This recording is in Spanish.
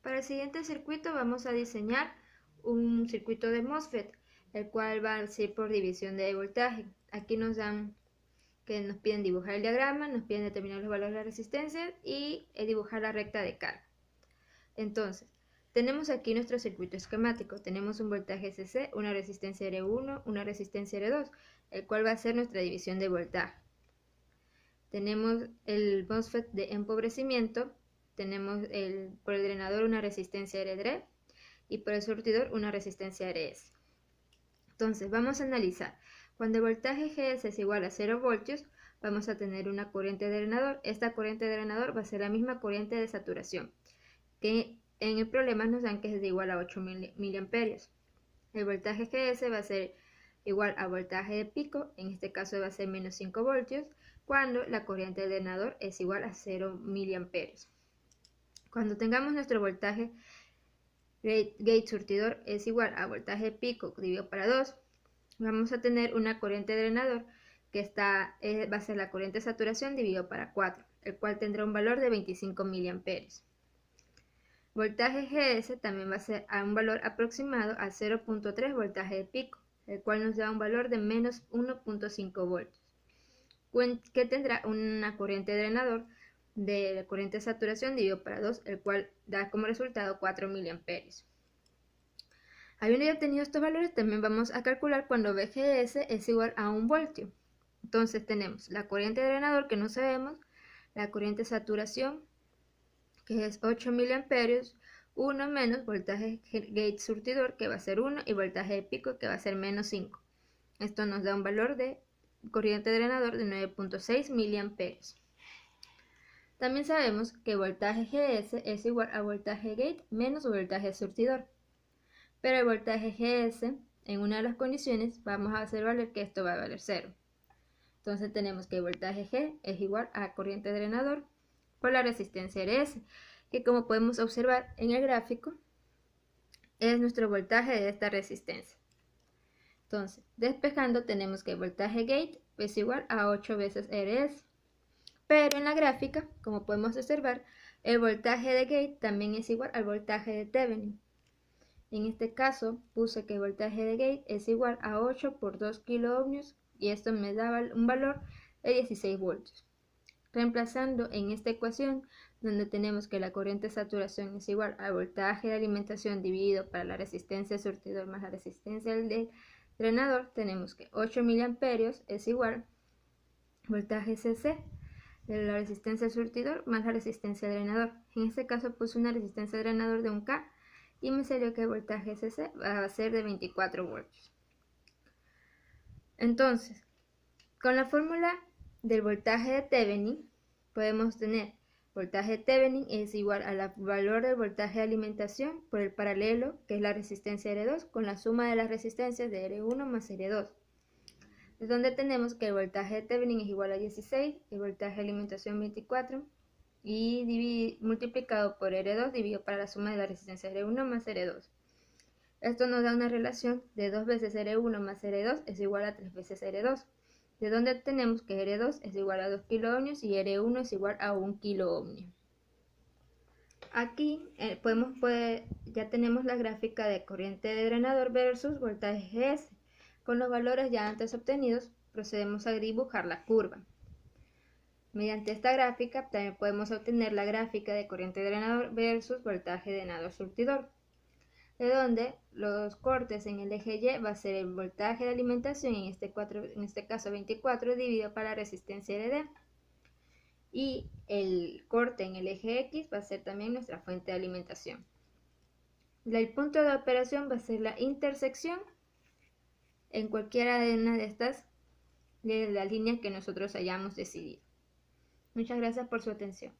Para el siguiente circuito vamos a diseñar un circuito de MOSFET, el cual va a ser por división de voltaje. Aquí nos piden dibujar el diagrama, nos piden determinar los valores de la resistencia y dibujar la recta de carga. Entonces, tenemos aquí nuestro circuito esquemático. Tenemos un voltaje CC, una resistencia R1, una resistencia R2, el cual va a ser nuestra división de voltaje. Tenemos el MOSFET de empobrecimiento, tenemos por el drenador una resistencia R-DRE y por el surtidor una resistencia RS. Entonces vamos a analizar. Cuando el voltaje GS es igual a 0 voltios, vamos a tener una corriente de drenador. Esta corriente de drenador va a ser la misma corriente de saturación, que en el problema nos dan que es de igual a 8 miliamperios. El voltaje GS va a ser igual a voltaje de pico, en este caso va a ser menos 5 voltios, cuando la corriente del drenador es igual a 0 miliamperios. Cuando tengamos nuestro voltaje gate surtidor es igual a voltaje de pico dividido para 2, vamos a tener una corriente de drenador que va a ser la corriente de saturación dividido para 4, el cual tendrá un valor de 25 miliamperios. Voltaje GS también va a ser a un valor aproximado a 0.3 voltaje de pico, el cual nos da un valor de menos 1.5 voltios, que tendrá una corriente de drenador de la corriente de saturación dividido para 2, el cual da como resultado 4 miliamperios. Habiendo ya obtenido estos valores, también vamos a calcular cuando VGS es igual a 1 voltio. Entonces tenemos la corriente de drenador que no sabemos, la corriente de saturación que es 8 miliamperios, 1 menos voltaje gate surtidor que va a ser 1 y voltaje de pico que va a ser menos 5. Esto nos da un valor de corriente de drenador de 9.6 miliamperios. También sabemos que voltaje GS es igual a voltaje gate menos voltaje surtidor. Pero el voltaje GS, en una de las condiciones, vamos a hacer valer que esto va a valer 0. Entonces tenemos que el voltaje G es igual a corriente de drenador por la resistencia RS, que como podemos observar en el gráfico, es nuestro voltaje de esta resistencia. Entonces, despejando, tenemos que el voltaje gate es igual a 8 veces RS. Pero en la gráfica, como podemos observar, el voltaje de gate también es igual al voltaje de Thevenin. En este caso, puse que el voltaje de gate es igual a 8 por 2 kiloohmios y esto me daba un valor de 16 voltios. Reemplazando en esta ecuación, donde tenemos que la corriente de saturación es igual al voltaje de alimentación dividido para la resistencia del surtidor más la resistencia del drenador, tenemos que 8 miliamperios es igual al voltaje CC de la resistencia del surtidor más la resistencia del drenador. En este caso puse una resistencia del drenador de 1K y me salió que el voltaje CC va a ser de 24 voltios. Entonces, con la fórmula del voltaje de Thevenin podemos tener voltaje de Thevenin es igual al valor del voltaje de alimentación por el paralelo, que es la resistencia R2, con la suma de las resistencias de R1 más R2. De donde tenemos que el voltaje de Thevenin es igual a 16, el voltaje de alimentación 24 y multiplicado por R2 dividido para la suma de la resistencia R1 más R2. Esto nos da una relación de 2 veces R1 más R2 es igual a 3 veces R2, de donde tenemos que R2 es igual a 2 kiloohmios y R1 es igual a 1 kiloohmio. Aquí ya tenemos la gráfica de corriente de drenador versus voltaje GS. Con los valores ya antes obtenidos, procedemos a dibujar la curva. Mediante esta gráfica también podemos obtener la gráfica de corriente de drenador versus voltaje de drenador surtidor, de donde los cortes en el eje Y va a ser el voltaje de alimentación, en este caso 24, dividido para la resistencia RD. Y el corte en el eje X va a ser también nuestra fuente de alimentación. El punto de operación va a ser la intersección en cualquiera de una de estas de las líneas que nosotros hayamos decidido. Muchas gracias por su atención.